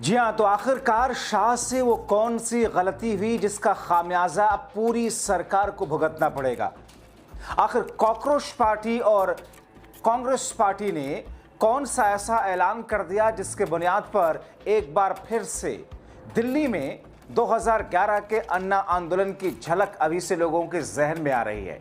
जी हाँ, तो आखिरकार शाह से वो कौन सी गलती हुई जिसका खामियाजा अब पूरी सरकार को भुगतना पड़ेगा। आखिर कॉकरोच पार्टी और कांग्रेस पार्टी ने कौन सा ऐसा ऐलान कर दिया जिसके बुनियाद पर एक बार फिर से दिल्ली में 2011 के अन्ना आंदोलन की झलक अभी से लोगों के जहन में आ रही है।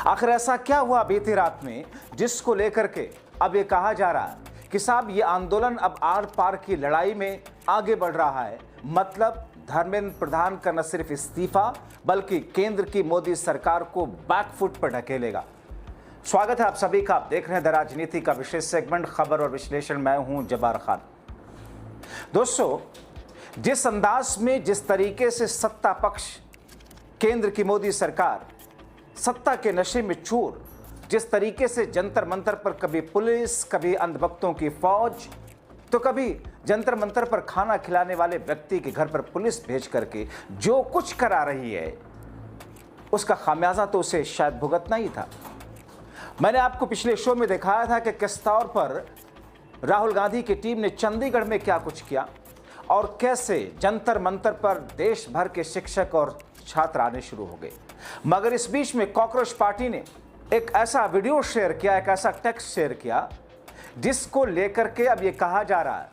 आखिर ऐसा क्या हुआ बीती रात में जिसको लेकर के अब ये कहा जा रहा है कि साहब ये आंदोलन अब आर पार की लड़ाई में आगे बढ़ रहा है। मतलब धर्मेंद्र प्रधान का न सिर्फ इस्तीफा बल्कि केंद्र की मोदी सरकार को बैकफुट पर ढकेलेगा। स्वागत है आप सभी का। आप देख रहे हैं द राजनीति का विशेष सेगमेंट खबर और विश्लेषण। मैं हूं जब्बार खान। दोस्तों, जिस अंदाज में जिस तरीके से सत्ता पक्ष केंद्र की मोदी सरकार सत्ता के नशे में चूर, जिस तरीके से जंतर मंतर पर कभी पुलिस, कभी अंधभक्तों की फौज, तो कभी जंतर मंतर पर खाना खिलाने वाले व्यक्ति के घर पर पुलिस भेज करके जो कुछ करा रही है, उसका खामियाजा तो उसे शायद भुगतना ही था। मैंने आपको पिछले शो में दिखाया था कि किस तौर पर राहुल गांधी की टीम ने चंडीगढ़ में क्या कुछ किया और कैसे जंतर मंतर पर देश भर के शिक्षक और छात्र आने शुरू हो गए। मगर इस बीच में कॉकरोच पार्टी ने एक ऐसा वीडियो शेयर किया, एक ऐसा टेक्स्ट शेयर किया जिसको लेकर के अब ये कहा जा रहा है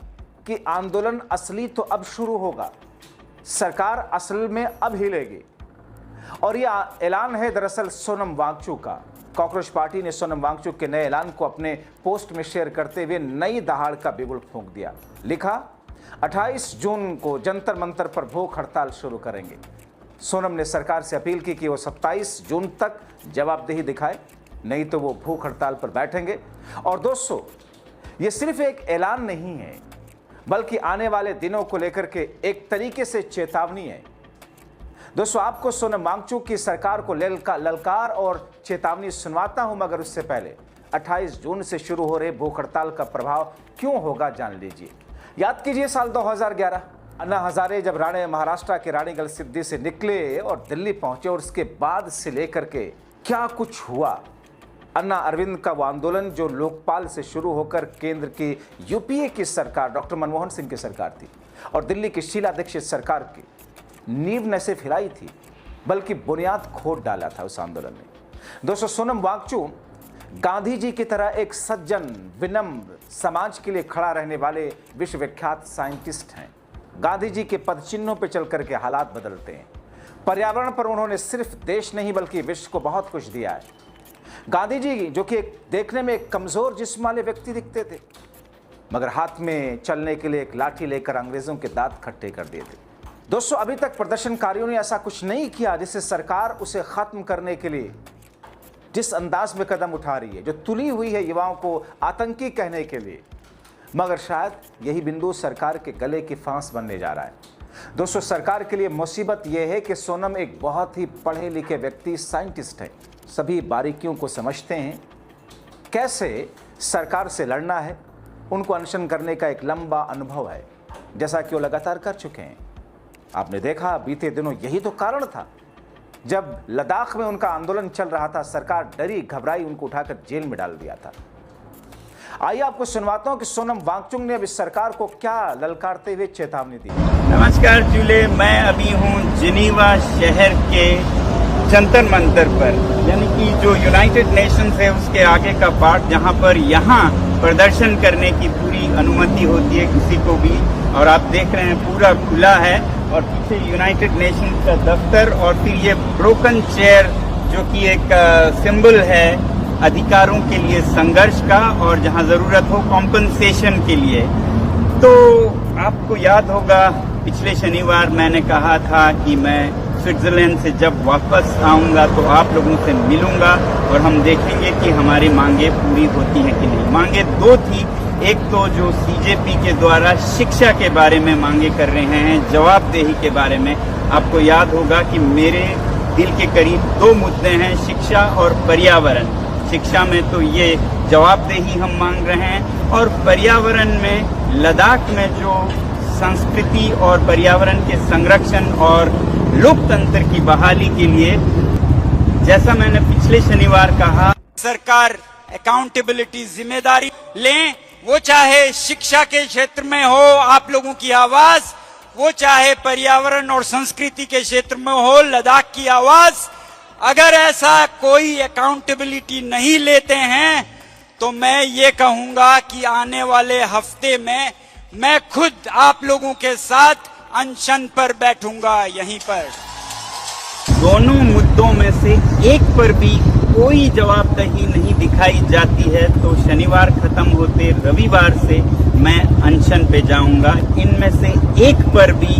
कि आंदोलन असली तो अब शुरू होगा, सरकार असल में अब हिलेगी। और यह ऐलान है दरअसल सोनम वांगचुक का। कॉकरोच पार्टी ने सोनम वांगचुक के नए ऐलान को अपने पोस्ट में शेयर करते हुए नई दहाड़ का बिगुल फूंक दिया। लिखा, 28 जून को जंतर मंतर पर भूख हड़ताल शुरू करेंगे। सोनम ने सरकार से अपील की कि वो 27 जून तक जवाबदेही दिखाए, नहीं तो वो भूख हड़ताल पर बैठेंगे। और दोस्तों, ये सिर्फ एक ऐलान नहीं है बल्कि आने वाले दिनों को लेकर के एक तरीके से चेतावनी है। दोस्तों, आपको सोनम वांगचुक की सरकार को ललकार और चेतावनी सुनवाता हूं, मगर उससे पहले 28 जून से शुरू हो रहे भूख हड़ताल का प्रभाव क्यों होगा जान लीजिए। याद कीजिए साल 2011, अन्ना हजारे जब महाराष्ट्र के रानीगंज सिद्धि से निकले और दिल्ली पहुंचे, और उसके बाद से लेकर के क्या कुछ हुआ। अन्ना अरविंद का वो आंदोलन जो लोकपाल से शुरू होकर केंद्र की यूपीए की सरकार डॉक्टर मनमोहन सिंह की सरकार थी और दिल्ली की शीला दीक्षित सरकार की नींव न सिर्फ हिलाई थी बल्कि बुनियाद खोद डाला था उस आंदोलन में। दोस्तों, सोनम वांगचुक गांधी जी की तरह एक सज्जन, विनम्र, समाज के लिए खड़ा रहने वाले विश्वविख्यात साइंटिस्ट हैं। गांधी जी के पदचिन्हों पर चल करके हालात बदलते हैं। पर्यावरण पर उन्होंने सिर्फ देश नहीं बल्कि विश्व को बहुत कुछ दिया है। गांधी जी जो कि देखने में एक कमजोर जिस्म वाले व्यक्ति दिखते थे, मगर हाथ में चलने के लिए एक लाठी लेकर अंग्रेजों के दांत खट्टे कर दिए थे। दोस्तों, अभी तक प्रदर्शनकारियों ने ऐसा कुछ नहीं किया जिससे सरकार उसे खत्म करने के लिए जिस अंदाज में कदम उठा रही है, जो तुली हुई है युवाओं को आतंकी कहने के लिए, मगर शायद यही बिंदु सरकार के गले की फांस बनने जा रहा है। दोस्तों, सरकार के लिए मुसीबत यह है कि सोनम एक बहुत ही पढ़े लिखे व्यक्ति, साइंटिस्ट है, सभी बारीकियों को समझते हैं, कैसे सरकार से लड़ना है। उनको अनशन करने का एक लंबा अनुभव है, जैसा कि वो लगातार कर चुके हैं। आपने देखा बीते दिनों यही तो कारण था, जब लद्दाख में उनका आंदोलन चल रहा था, सरकार डरी घबराई, उनको उठाकर जेल में डाल दिया था। आइए आपको सुनवाता हूं कि सोनम वांगचुक ने अब इस सरकार को क्या ललकारते हुए चेतावनी दी। नमस्कार चूले, मैं अभी हूं जिनीवा शहर के जंतर मंतर पर, यानी कि जो यूनाइटेड नेशंस है उसके आगे का पार्ट, जहां पर यहाँ प्रदर्शन करने की पूरी अनुमति होती है किसी को भी। और आप देख रहे हैं पूरा खुला है और पीछे यूनाइटेड नेशंस का दफ्तर और फिर ये ब्रोकन चेयर जो कि एक सिंबल है अधिकारों के लिए संघर्ष का और जहां जरूरत हो कॉम्पनसेशन के लिए। तो आपको याद होगा पिछले शनिवार मैंने कहा था कि मैं स्विट्जरलैंड से जब वापस आऊंगा तो आप लोगों से मिलूंगा और हम देखेंगे कि हमारी मांगे पूरी होती हैं कि नहीं। मांगे दो थी, एक तो जो सीजेपी के द्वारा शिक्षा के बारे में मांगे कर रहे हैं, जवाबदेही के बारे में। आपको याद होगा कि मेरे दिल के करीब दो मुद्दे हैं, शिक्षा और पर्यावरण। शिक्षा में तो ये जवाबदेही हम मांग रहे हैं, और पर्यावरण में लद्दाख में जो संस्कृति और पर्यावरण के संरक्षण और लोकतंत्र की बहाली के लिए, जैसा मैंने पिछले शनिवार कहा, सरकार अकाउंटेबिलिटी, जिम्मेदारी लें वो चाहे शिक्षा के क्षेत्र में हो आप लोगों की आवाज, वो चाहे पर्यावरण और संस्कृति के क्षेत्र में हो लद्दाख की आवाज, अगर ऐसा कोई अकाउंटेबिलिटी नहीं लेते हैं तो मैं ये कहूंगा कि आने वाले हफ्ते में मैं खुद आप लोगों के साथ अनशन पर बैठूंगा यहीं पर। दोनों मुद्दों में से एक पर भी कोई जवाबदेही नहीं दिखाई जाती है तो शनिवार खत्म होते रविवार से मैं अनशन पे जाऊंगा। इनमें से एक पर भी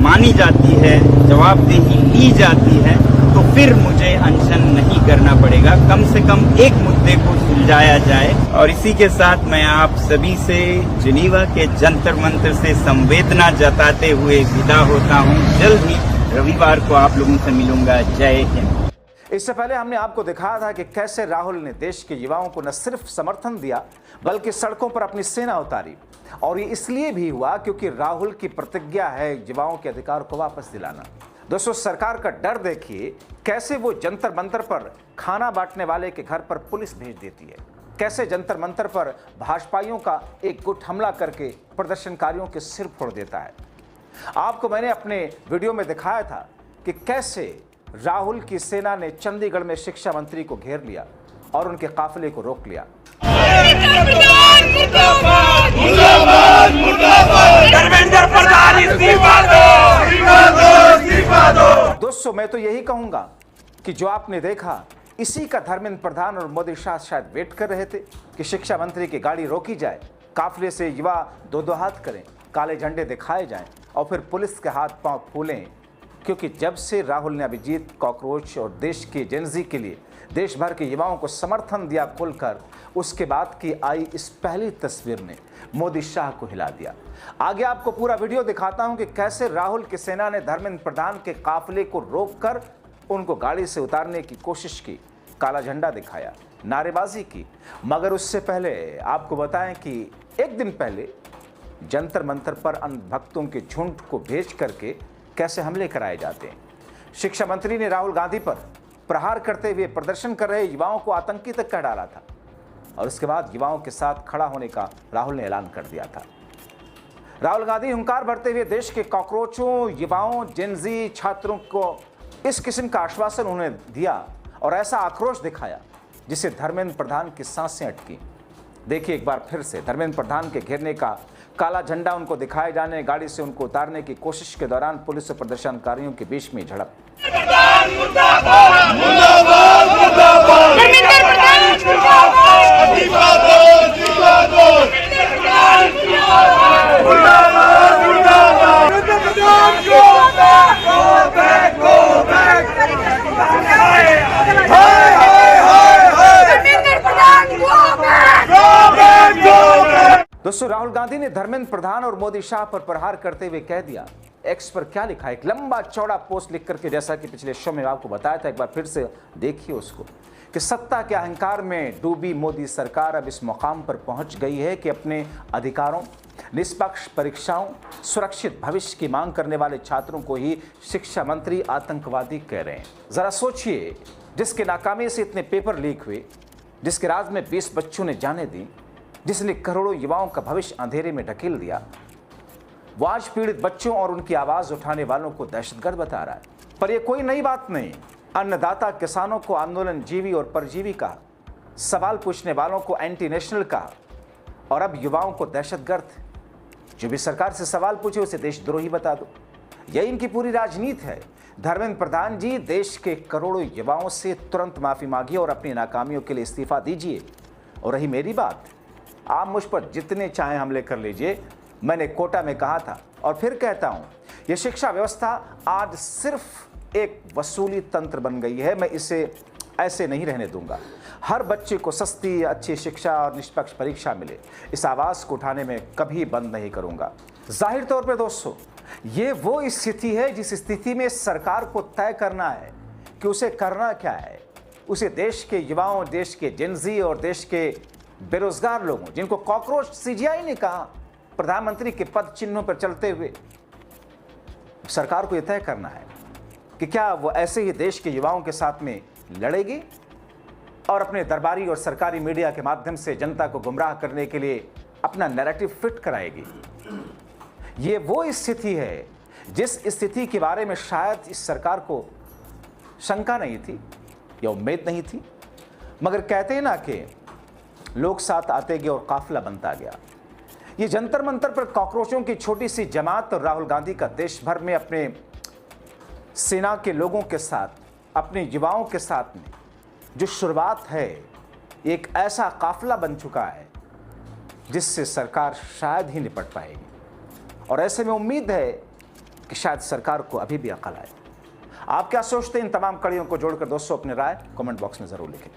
मानी जाती है, जवाबदेही ली जाती है तो फिर मुझे अनशन नहीं करना पड़ेगा। कम से कम एक मुद्दे को सुलझाया जाए। और इसी के साथ मैं आप सभी से जिनीवा के जंतर मंतर से संवेदना जताते हुए विदा होता हूं। जल्द ही रविवार को आप लोगों से मिलूंगा। जय हिंद। इससे पहले हमने आपको दिखाया था कि कैसे राहुल ने देश के युवाओं को न सिर्फ समर्थन दिया बल्कि सड़कों पर अपनी सेना उतारी। और ये इसलिए भी हुआ क्योंकि राहुल की प्रतिज्ञा है युवाओं के अधिकार को वापस दिलाना। दोस्तों, सरकार का डर देखिए, कैसे वो जंतर मंतर पर खाना बांटने वाले के घर पर पुलिस भेज देती है, कैसे जंतर मंतर पर भाजपाइयों का एक गुट हमला करके प्रदर्शनकारियों के सिर फोड़ देता है। आपको मैंने अपने वीडियो में दिखाया था कि कैसे राहुल की सेना ने चंडीगढ़ में शिक्षा मंत्री को घेर लिया और उनके काफिले को रोक लिया। दोस्तों, मैं तो यही कहूंगा कि जो आपने देखा इसी का धर्मेंद्र प्रधान और मोदी शाह शायद वेट कर रहे थे कि शिक्षा मंत्री की गाड़ी रोकी जाए, काफिले से युवा दो दो हाथ करें, काले झंडे दिखाए जाएं और फिर पुलिस के हाथ पांव फूलें। क्योंकि जब से राहुल ने अभिजीत कॉकरोच और देश के जेनजी के लिए देश भर के युवाओं को समर्थन दिया खुलकर, उसके बाद की आई इस पहली तस्वीर ने मोदी शाह को हिला दिया। आगे आपको पूरा वीडियो दिखाता हूं कि कैसे राहुल की सेना ने धर्मेंद्र प्रधान के काफिले को रोककर उनको गाड़ी से उतारने की कोशिश की, काला झंडा दिखाया, नारेबाजी की। मगर उससे पहले आपको बताएं कि एक दिन पहले जंतर मंतर पर अंधभक्तों के झुंड को भेज करके कैसे हमले कराए जाते हैं। शिक्षा मंत्री ने राहुल गांधी पर प्रहार करते हुए प्रदर्शन कर रहे युवाओं को आतंकी तक कह डाला था और उसके बाद युवाओं के साथ खड़ा होने का राहुल ने ऐलान कर दिया था। राहुल गांधी हुंकार भरते हुए देश के कॉकरोचों, युवाओं, जेनजी छात्रों को इस किस्म का आश्वासन उन्होंने दिया और ऐसा आक्रोश दिखाया जिससे धर्मेंद्र प्रधान की सांसें अटकी। देखिए एक बार फिर से धर्मेंद्र प्रधान के घेरने का काला झंडा उनको दिखाए जाने, गाड़ी से उनको उतारने की कोशिश के दौरान पुलिस और प्रदर्शनकारियों के बीच में झड़प। दोस्तों, राहुल गांधी ने धर्मेंद्र प्रधान और मोदी शाह पर प्रहार करते हुए कह दिया। एक्स पर क्या लिखा है, एक लंबा चौड़ा पोस्ट लिख करके, जैसा कि पिछले शो में आपको बताया था, एक बार फिर से देखिए उसको, कि सत्ता के अहंकार में डूबी मोदी सरकार अब इस मुकाम पर पहुंच गई है कि अपने अधिकारों, निष्पक्ष परीक्षाओं, सुरक्षित भविष्य की मांग करने वाले छात्रों को ही शिक्षा मंत्री आतंकवादी कह रहे हैं। जरा सोचिए, जिसके नाकामी से इतने पेपर लीक हुए, जिसके राज में 20 बच्चों ने जाने दी, जिसने करोड़ों युवाओं का भविष्य अंधेरे में ढकेल दिया, वो आज पीड़ित बच्चों और उनकी आवाज उठाने वालों को दहशतगर्द बता रहा है। पर यह कोई नई बात नहीं। अन्नदाता किसानों को आंदोलन जीवी और परजीवी कहा, सवाल पूछने वालों को एंटी नेशनल कहा और अब युवाओं को दहशतगर्द। जो भी सरकार से सवाल पूछे उसे देशद्रोही बता दो। यही इनकी पूरी राजनीति है। धर्मेंद्र प्रधान जी, देश के करोड़ों युवाओं से तुरंत माफी मांगिए और अपनी नाकामियों के लिए इस्तीफा दीजिए। और रही मेरी बात, आप मुझ पर जितने चाहें हमले कर लीजिए। मैंने कोटा में कहा था और फिर कहता हूं, यह शिक्षा व्यवस्था आज सिर्फ एक वसूली तंत्र बन गई है। मैं इसे ऐसे नहीं रहने दूंगा। हर बच्चे को सस्ती, अच्छी शिक्षा और निष्पक्ष परीक्षा मिले, इस आवाज को उठाने में कभी बंद नहीं करूंगा। जाहिर तौर पे दोस्तों, ये वो स्थिति है जिस स्थिति में सरकार को तय करना है कि उसे करना क्या है। उसे देश के युवाओं, देश के जेनजी और देश के बेरोजगार लोगों, जिनको कॉकरोच सीजीआई ने कहा, प्रधानमंत्री के पद चिन्हों पर चलते हुए, सरकार को यह तय करना है कि क्या वो ऐसे ही देश के युवाओं के साथ में लड़ेगी और अपने दरबारी और सरकारी मीडिया के माध्यम से जनता को गुमराह करने के लिए अपना नैरेटिव फिट कराएगी। ये वो स्थिति है जिस स्थिति के बारे में शायद इस सरकार को शंका नहीं थी या उम्मीद नहीं थी, मगर कहते हैं ना कि लोग साथ आते गए और काफिला बनता गया। ये जंतर मंतर पर कॉकरोचों की छोटी सी जमात और राहुल गांधी का देश भर में अपने सेना के लोगों के साथ, अपने युवाओं के साथ में जो शुरुआत है, एक ऐसा काफिला बन चुका है जिससे सरकार शायद ही निपट पाएगी। और ऐसे में उम्मीद है कि शायद सरकार को अभी भी अकल आए। आप क्या सोचते हैं? इन तमाम कड़ियों को जोड़कर दोस्तों अपनी राय कमेंट बॉक्स में जरूर लिखें।